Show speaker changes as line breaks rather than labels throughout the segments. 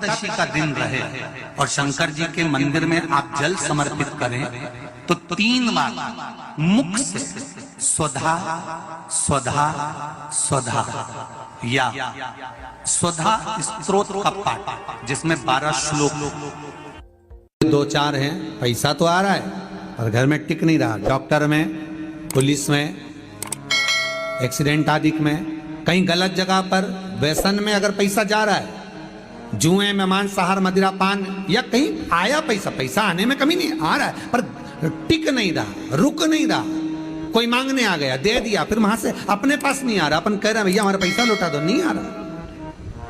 एकादशी का दिन रहे और शंकर जी के मंदिर में आप जल समर्पित करें तो 3 बार मुख से स्वधा स्वधा स्वधा या स्वधा स्तोत्र का पाठ, जिसमें 12 श्लोक 2-4 हैं। पैसा तो आ रहा है और घर में टिक नहीं रहा। डॉक्टर में, पुलिस में, एक्सीडेंट आदि में, कहीं गलत जगह पर, व्यसन में अगर पैसा जा रहा है, जुए में, मांसाहार, मदिरा पान, या कहीं आया पैसा आने में कमी नहीं, आ रहा है पर टिक नहीं रहा, रुक नहीं रहा। कोई मांगने आ गया, दे दिया, फिर वहां से अपने पास नहीं आ रहा, अपन कह रहे हैं भैया हमारा पैसा लौटा दो, नहीं आ रहा।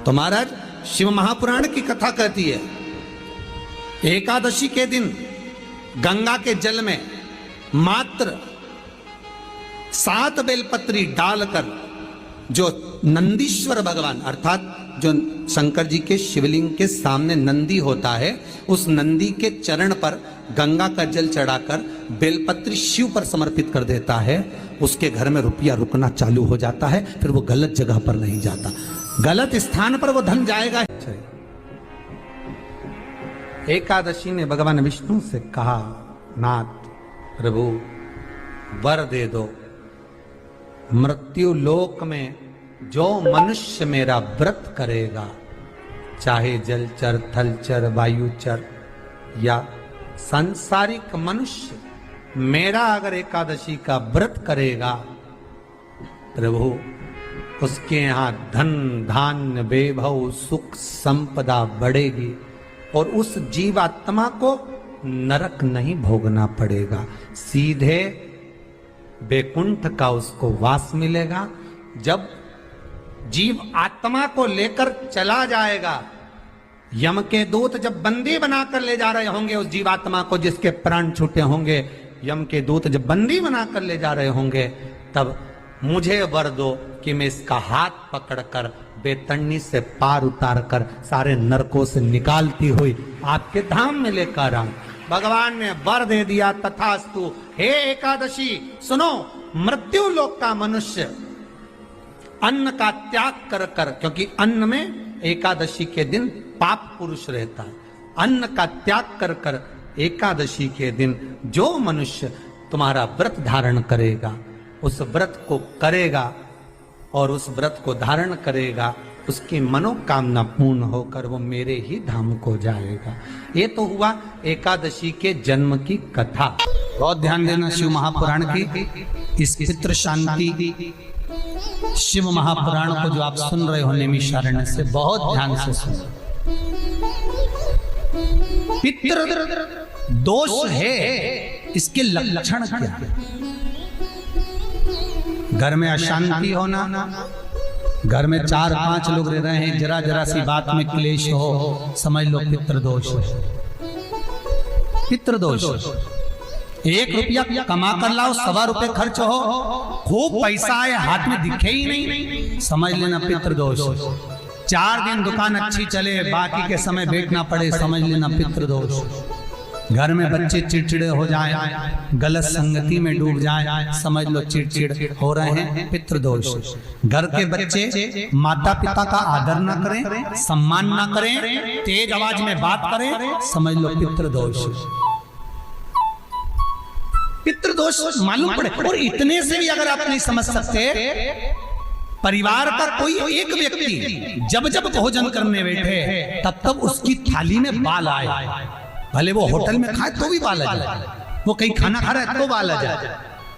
तो महाराज शिव महापुराण की कथा कहती है एकादशी के दिन गंगा के जल में मात्र 7 बेलपत्री डालकर जो नंदीश्वर भगवान अर्थात जो शंकर जी के शिवलिंग के सामने नंदी होता है, उस नंदी के चरण पर गंगा का जल चढ़ाकर बेलपत्री शिव पर समर्पित कर देता है, उसके घर में रुपया रुकना चालू हो जाता है। फिर वो गलत जगह पर नहीं जाता, गलत स्थान पर वो धन जाएगा। एकादशी ने भगवान विष्णु से कहा, नाथ प्रभु वर दे दो, मृत्यु लोक में जो मनुष्य मेरा व्रत करेगा, चाहे जलचर, थलचर, वायुचर या सांसारिक मनुष्य, मेरा अगर एकादशी का व्रत करेगा, प्रभु उसके यहां धन धान्य वैभव सुख संपदा बढ़ेगी और उस जीवात्मा को नरक नहीं भोगना पड़ेगा, सीधे वैकुंठ का उसको वास मिलेगा। जब जीव आत्मा को लेकर चला जाएगा, यम के दूत जब बंदी बनाकर ले जा रहे होंगे उस जीवात्मा को, जिसके प्राण छूटे होंगे, यम के दूत जब बंदी बनाकर ले जा रहे होंगे, तब मुझे वर दो कि मैं इसका हाथ पकड़कर बेतन्नी से पार उतार कर सारे नरकों से निकालती हुई आपके धाम में लेकर आऊं। भगवान ने वर दे दिया, तथास्तु। हे एकादशी सुनो, मृत्यु लोक का मनुष्य अन्न का त्याग कर कर, क्योंकि अन्न में एकादशी के दिन पाप पुरुष रहता है, अन्न का त्याग कर कर एकादशी के दिन जो मनुष्य तुम्हारा व्रत धारण करेगा, उस व्रत को करेगा और उस व्रत को धारण करेगा, उसकी मनोकामना पूर्ण होकर वो मेरे ही धाम को जाएगा। ये तो हुआ एकादशी के जन्म की कथा। बहुत ध्यान देना शिव महापुराण की इस पितृ शांति शिव महापुराण को जो आप सुन रहे हो नैमिषारण्य से, बहुत ध्यान से सुनो। पितृ दोष है, इसके लक्षण क्या? घर में अशांति होना, घर में 4-5 लोग रह रहे हैं, जरा जरा सी बात में क्लेश हो, समझ लो पितृदोष है। पितृदोष, 1 रुपया कमा कर लाओ, 1.25 रुपए खर्च हो, खूब पैसा आए हाथ में दिखे ही नहीं, समझ लेना पितृदोष। 4 दिन दुकान अच्छी चले, बाकी के समय बैठना पड़े, समझ लेना पितृदोष। घर में बच्चे चिड़चिड़े हो जाएं, गलत संगति में डूब जाएं, समझ लो चिड़चिड़ हो रहे हैं, पितृदोष। घर के बच्चे माता पिता का आदर ना करें, सम्मान ना करें, तेज आवाज में बात करें, समझ लो पितृदोष। पितृदोष मालूम पड़े। और इतने से भी अगर आप नहीं समझ सकते, परिवार का कोई एक व्यक्ति जब जब भोजन करने बैठे तब तब उसकी थाली में बाल आए, भले वो होटल में खाए तो भी बाल आ जाए, वो कहीं खाना खा रहा है तो बाल आ जाए।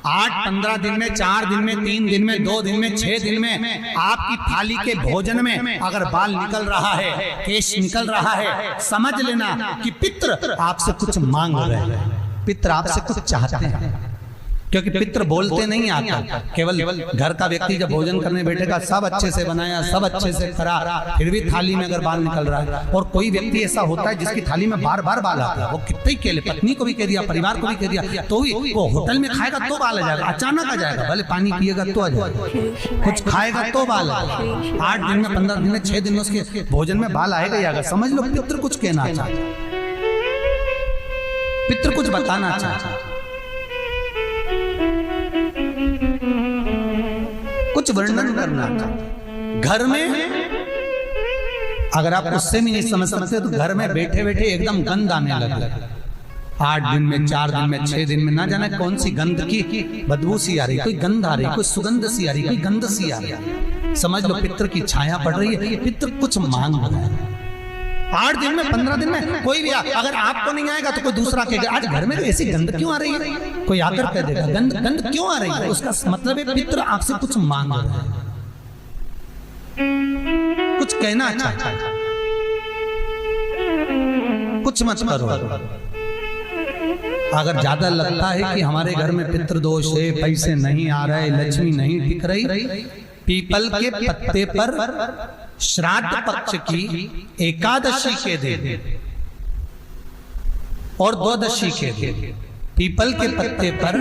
8-15 दिन में, 4 दिन में, 3 दिन में, 2 दिन में, 6 दिन में आपकी थाली के भोजन में अगर बाल निकल रहा है, केश निकल रहा है, समझ लेना कि पितृ आपसे कुछ मांग रहे हैं, पितृ आपसे कुछ चाहते हैं। क्योंकि पितृ बोलते नहीं आता, केवल घर का व्यक्ति जब भोजन करने बैठेगा, सब अच्छे से बनाया, सब अच्छे से करा, फिर भी थाली में अगर बाल निकल रहा है। और कोई व्यक्ति ऐसा होता है जिसकी थाली में बार बार बाल आता है, वो कितने ही केले, पत्नी को भी कह दिया, परिवार को भी कह दिया, तो भी वो होटल में खाएगा तो बाल आ जाएगा, अचानक आ जाएगा, भले पानी पिएगा तो आ जाएगा, कुछ खाएगा तो बाल आएगा। 8 दिन में, 15 दिन में, 6 दिन में उसके भोजन में बाल आएगा ही आएगा। समझ लो पितृ कुछ कहना चाहता, पितृ कुछ बताना चाहता, कुछ वर्णन करना चाहता। घर में अगर आप उससे भी नहीं समझ सकते तो घर में बैठे बैठे एकदम गंध आने लगे, 8 दिन में, 4 दिन में, 6 दिन में, ना जाने कौन सी गंध की बदबू सी आ रही, कोई गंध आ रही, कोई सुगंध सी आ रही, कोई गंध सी आ रही, समझ लो पितृ की छाया पड़ रही है, पितृ कुछ मांग रहा है। 8 दिन में, 15 दिन में कोई भी अगर आपको नहीं आएगा तो कोई दूसरा कहेगा आज घर में ऐसी गंध क्यों आ रही है, कोई आकर कह देगा गंध क्यों आ रही है, उसका मतलब है पितृ आपसे कुछ मांग रहा है, कुछ कहना चाहता है, कुछ मत करो। अगर ज्यादा लगता है कि हमारे घर में पितृदोष है, पैसे नहीं आ रहे, लक्ष्मी नहीं टिक रही, पीपल के पत्ते पर श्राद्ध पक्ष की एकादशी के दिन और द्वादशी के दिन पीपल के पत्ते पर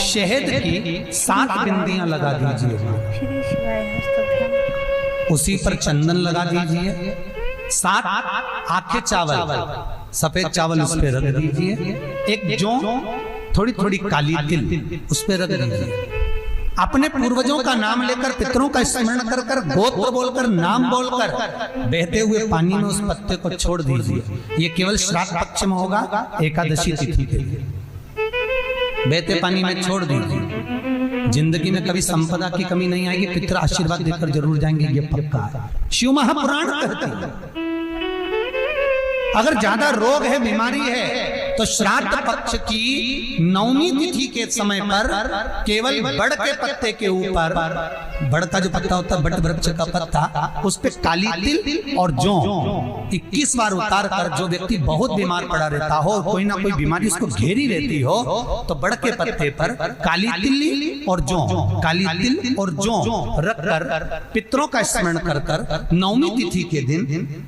शहद की 7 बिंदियां लगा दीजिए, उसी पर चंदन लगा दीजिए, 7 आखे चावल, सफेद चावल उस पर रख दीजिए, एक जौ, थोड़ी थोड़ी काली तिल उस पर रख दीजिए, अपने पूर्वजों का नाम लेकर, पितरों का स्मरण कर कर, गोत्र बोलकर, नाम बोलकर बहते हुए पानी में उस पत्ते को छोड़ दीजिए। ये केवल श्राद्ध पक्ष में होगा, एकादशी तिथि के लिए बहते पानी में छोड़ दीजिए। जिंदगी में कभी संपदा की कमी नहीं आएगी, पितर आशीर्वाद देकर जरूर जाएंगे, ये पक्का है। शिव महापुराण कहते हैं अगर ज्यादा रोग है, बीमारी है, तो श्राद्ध पक्ष की 9वीं तिथि के समय पर केवल बड़ के पत्ते के ऊपर, बड़ का जो पत्ता होता है, बट वृक्ष का पत्ता, उस पे काली तिल और जौ 21 बार उतार कर, जो व्यक्ति बहुत बीमार पड़ा रहता हो, कोई ना कोई बीमारी उसको घेरी रहती हो, तो बड़ के पत्ते पर काली तिल और जौ, काली तिल और जौ रख कर पितरों का स्मरण कर कर 9वीं तिथि के दिन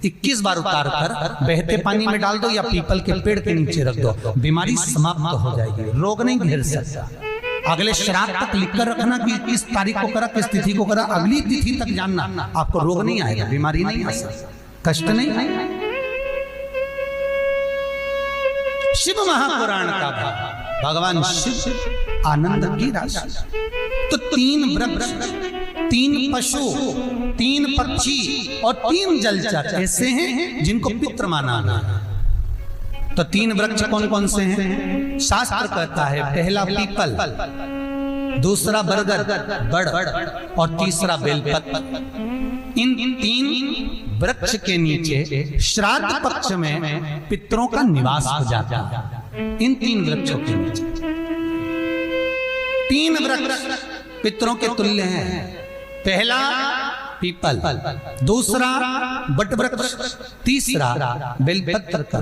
21 बार उतार कर बहते पानी में डाल दो या पीपल के पेड़ के नीचे रख दो, बीमारी समाप्त हो जाएगी, रोग नहीं घेर सकता। अगले श्राद्ध तक लिखकर रखना कि किस तारीख को करा, किस तिथि को करा, अगली तिथि तक जानना, आपको रोग नहीं आएगा, बीमारी नहीं आ सकती, कष्ट नहीं आएगा। शिव महापुराण का भाग, भगवान शिव आनंद की राशि। तो 3 वृक्ष, 3 पशु, 3 पक्षी और 3 जलचर ऐसे हैं जिनको पितृ माना है। तो 3 वृक्ष कौन कौन से हैं? शास्त्र कहता है पहला पीपल, दूसरा बरगद बड़ और तीसरा बेलपत्र। इन 3 वृक्ष के नीचे श्राद्ध पक्ष में पितरों का निवास हो जाता है। इन 3 वृक्षों के नीचे 3 वृक्ष पितरों के तुल्य हैं। पहला पीपल, दूसरा बट वृक्ष, तीसरा बेलपत्र का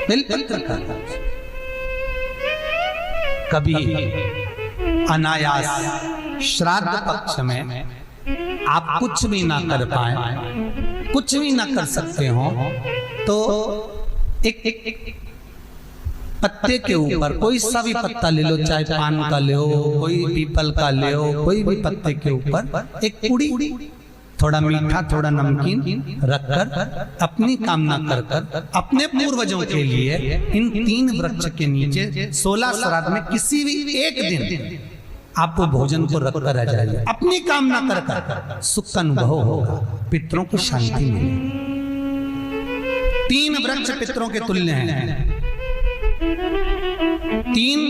बेलपत्र का। कभी अनायास श्राद्ध पक्ष में आप कुछ भी ना कर पाए, कुछ भी ना कर सकते हो, तो एक पत्ते के ऊपर कोई सा भी पत्ता ले लो, चाहे पान का ले हो, कोई पीपल का ले हो, कोई भी पत्ते के ऊपर एक पुड़ी, थोड़ा मीठा थोड़ा नमकीन रखकर अपनी कामना कर कर अपने पूर्वजों के लिए इन 3 वृक्ष के नीचे 16 श्राद्ध में किसी भी एक दिन आपको भोजन को रख कर आ जाइए, अपनी कामना कर कर सुख का अनुभव होगा, पितरों को शांति मिलेगी। 3 वृक्ष पितरों के तुल्य हैं। 3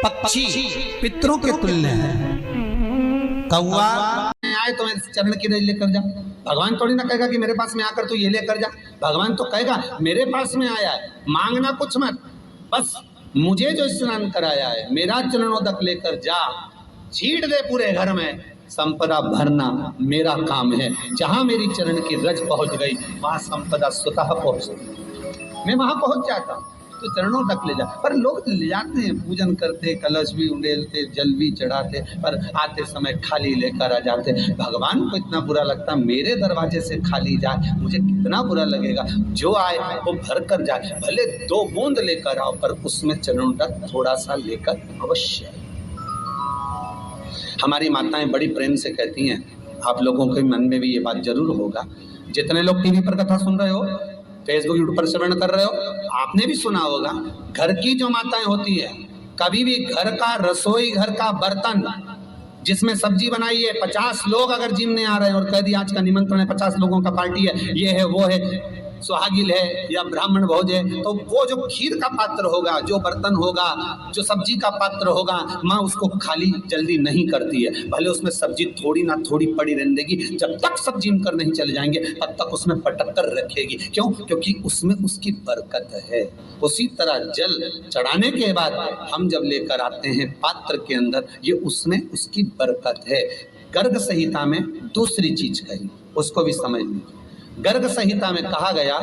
पक्षी पितरों के तुल्य हैं। कौवा आए तो मैं चरण की रज लेकर जा, भगवान थोड़ी ना कहेगा कि मेरे पास में आकर तू ये लेकर जा, भगवान तो कहेगा मेरे पास में आया है, मांगना कुछ मत, बस मुझे जो स्नान कराया है मेरा चरणोदक लेकर जा, छीट दे पूरे घर में, संपदा भरना मेरा काम है। जहां मेरी चरण की रज पहुंच गई वहां संपदा स्वतः पहुंच गई, मैं वहां पहुंच जाता हूं। तो चरणों तक ले जा, पर लोग ले जाते हैं, पूजन करते, कलश भी उंडेलते, जल भी चढ़ाते, पर आते समय खाली लेकर आ जाते। भगवान को इतना बुरा लगता, मेरे दरवाजे से खाली जाए, मुझे कितना बुरा लगेगा। जो आए वो भर कर जाए, भले 2 बूंद लेकर आओ, पर उसमें चरणों तक थोड़ा सा लेकर अवश्य। हमारी माताएं बड़ी प्रेम से कहती हैं, आप लोगों के मन में भी ये बात जरूर होगा, जितने लोग टीवी पर कथा सुन रहे हो, फेसबुक यूट्यूब पर श्रवण कर रहे हो, आपने भी सुना होगा, घर की जो माताएं होती है, कभी भी घर का रसोई घर का बर्तन जिसमें सब्जी बनाई है, 50 लोग अगर जिम नहीं आ रहे हैं और कह दिया आज का निमंत्रण है, 50 लोगों का पार्टी है, ये है वो है, सुहागिल है या ब्राह्मण भोज है, तो वो जो खीर का पात्र होगा, जो बर्तन होगा, जो सब्जी का पात्र होगा, माँ उसको खाली जल्दी नहीं करती है। भले उसमें सब्जी थोड़ी ना थोड़ी पड़ी रहने देगी, जब तक सब जिम कर नहीं चले जाएंगे तब तक उसमें पटक कर रखेगी। क्यों? क्योंकि उसमें उसकी बरकत है। उसी तरह जल चढ़ाने के बाद हम जब लेकर आते हैं पात्र के अंदर, ये उसमें उसकी बरकत है। गर्ग संहिता में दूसरी चीज कही, उसको भी समझ लीजिए। गर्ग संहिता में कहा गया,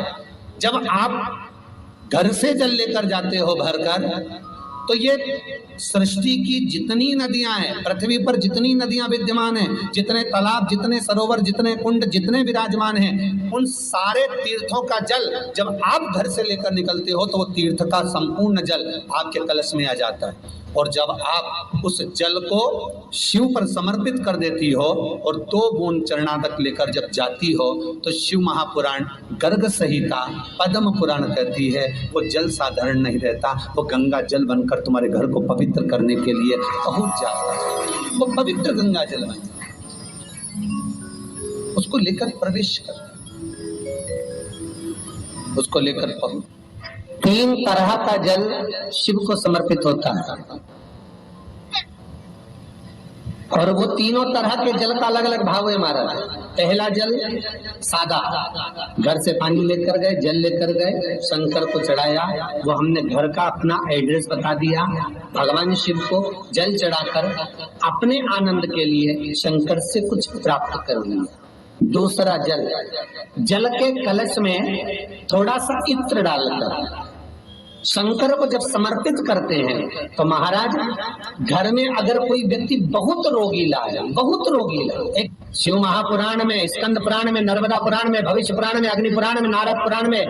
जब आप घर से जल लेकर जाते हो भरकर, तो ये सृष्टि की जितनी नदियां हैं, पृथ्वी पर जितनी नदियां विद्यमान हैं, जितने तालाब, जितने सरोवर, जितने कुंड, जितने विराजमान हैं, उन सारे तीर्थों का जल जब आप घर से लेकर निकलते हो तो वो तीर्थ का संपूर्ण जल आपके कलश में आ जाता है। और जब आप उस जल को शिव पर समर्पित कर देती हो और 2 बूंद चरणादक लेकर जब जाती हो, तो शिव महापुराण, गर्ग संहिता, पद्म पुराण कहती है वो जल साधारण नहीं रहता, वो गंगा जल बनकर तुम्हारे घर को पवित्र करने के लिए पहुंच जाता है। वो पवित्र गंगा जल बन, उसको लेकर प्रवेश कर, उसको लेकर पहुंच। 3 तरह का जल शिव को समर्पित होता है और वो तीनों तरह के जल का अलग अलग भाव है महाराज। पहला जल सादा, घर से पानी लेकर गए, जल लेकर गए, शंकर को चढ़ाया, वो हमने घर का अपना एड्रेस बता दिया, भगवान शिव को जल चढ़ाकर अपने आनंद के लिए शंकर से कुछ प्राप्त कर लिया। दूसरा जल, जल के कलश में थोड़ा सा इत्र डालकर शंकर को जब समर्पित करते हैं, तो महाराज घर में अगर कोई व्यक्ति बहुत रोगीला है, बहुत रोगीला, एक शिव महापुराण में, स्कंद पुराण में, नर्मदा पुराण में, भविष्य पुराण में, अग्नि पुराण में, नारद पुराण में,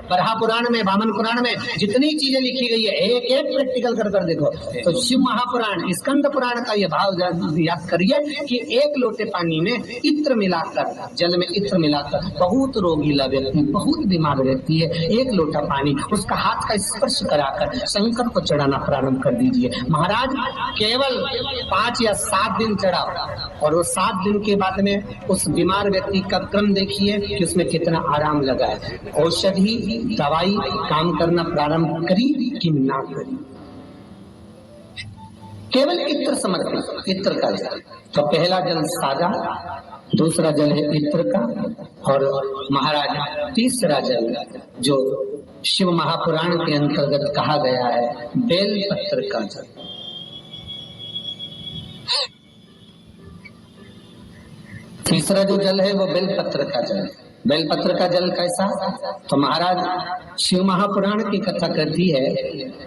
बरहा पुराण में, वामन पुराण में जितनी चीजें लिखी गई है, एक एक प्रैक्टिकल कर देखो। तो शिव महापुराण, स्कंद पुराण का ये भाव याद करिए कि 1 लोटे पानी में इत्र मिलाकर, जल में इत्र मिलाकर, बहुत रोगीला व्यक्ति, बहुत बीमार व्यक्ति है, 1 लोटा पानी उसका हाथ का स्पर्श कराकर शंकर को चढ़ाना प्रारंभ कर दीजिए। महाराज केवल 5 या 7 दिन चढ़ाओ और वो 7 दिन के बाद में उस बीमार व्यक्ति का क्रम देखिए कि उसमें कितना आराम लगा है। औषधि दवाई काम करना प्रारंभ करी कि ना करी। केवल इत्र समर्पित, इत्र का जल। तो पहला जल सादा, दूसरा जल है इत्र का, और महाराज तीसरा जल जो शिव महापुराण के अंतर्गत कहा गया है, बेल पत्र का जल। तीसरा जो जल है वो बेलपत्र का जल। बेलपत्र का जल कैसा? तो महाराज शिव महापुराण की कथा कहती है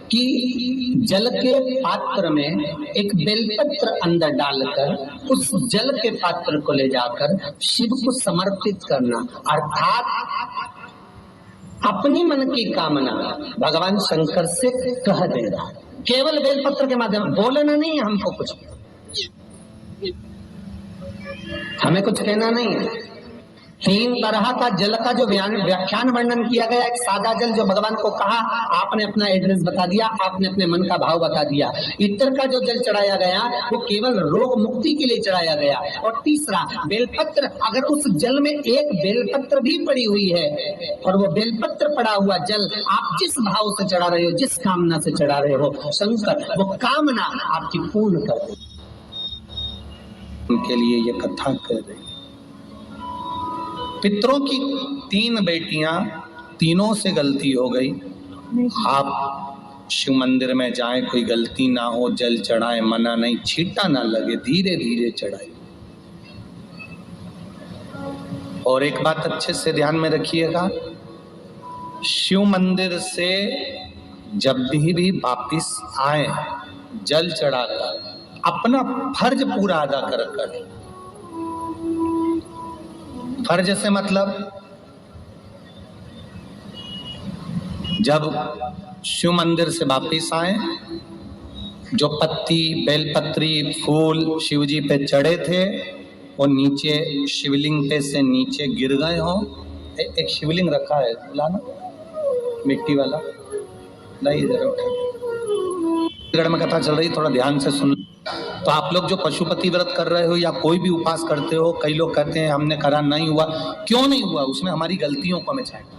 कि जल के पात्र में एक बेलपत्र अंदर डालकर उस जल के पात्र को ले जाकर शिव को समर्पित करना, अर्थात अपनी मन की कामना भगवान शंकर से कह देना, केवल बेलपत्र के माध्यम, बोलना नहीं हमको कुछ, हमें कुछ कहना नहीं है। 3 तरह का जल का जो व्याख्यान वर्णन किया गया, एक सादा जल जो भगवान को कहा, आपने अपना एड्रेस बता दिया, आपने अपने मन का भाव बता दिया। इत्र का जो जल चढ़ाया गया वो केवल रोग मुक्ति के लिए चढ़ाया गया। और तीसरा बेलपत्र, अगर उस जल में एक बेलपत्र भी पड़ी हुई है और वो बेलपत्र पड़ा हुआ जल आप जिस भाव से चढ़ा रहे हो, जिस कामना से चढ़ा रहे हो, शंकर वो कामना आपकी पूर्ण कर दे। उनके लिए ये कथा कर रही है। पितरों की 3 बेटियां, तीनों से गलती हो गई। आप शिव मंदिर में जाएं, कोई गलती ना हो, जल चढ़ाएं, मना नहीं, छींटा ना लगे, धीरे धीरे चढ़ाएं। और एक बात अच्छे से ध्यान में रखिएगा, शिव मंदिर से जब भी वापिस आए जल चढ़ाकर अपना फर्ज पूरा अदा कर। फर्ज से मतलब जब शिव मंदिर से वापिस आए, जो पत्ती, बेलपत्री, फूल शिवजी पे चढ़े थे वो नीचे शिवलिंग पे से नीचे गिर गए हो। एक शिवलिंग रखा है, लाना मिट्टी वाला, लाइए जरा। में कथा चल रही, थोड़ा ध्यान से सुन।
तो आप लोग जो पशुपति व्रत कर रहे हो या कोई भी उपवास करते हो, कई लोग कहते हैं हमने करा नहीं हुआ, क्यों नहीं हुआ, उसमें हमारी गलतियों को हमें चाहिए।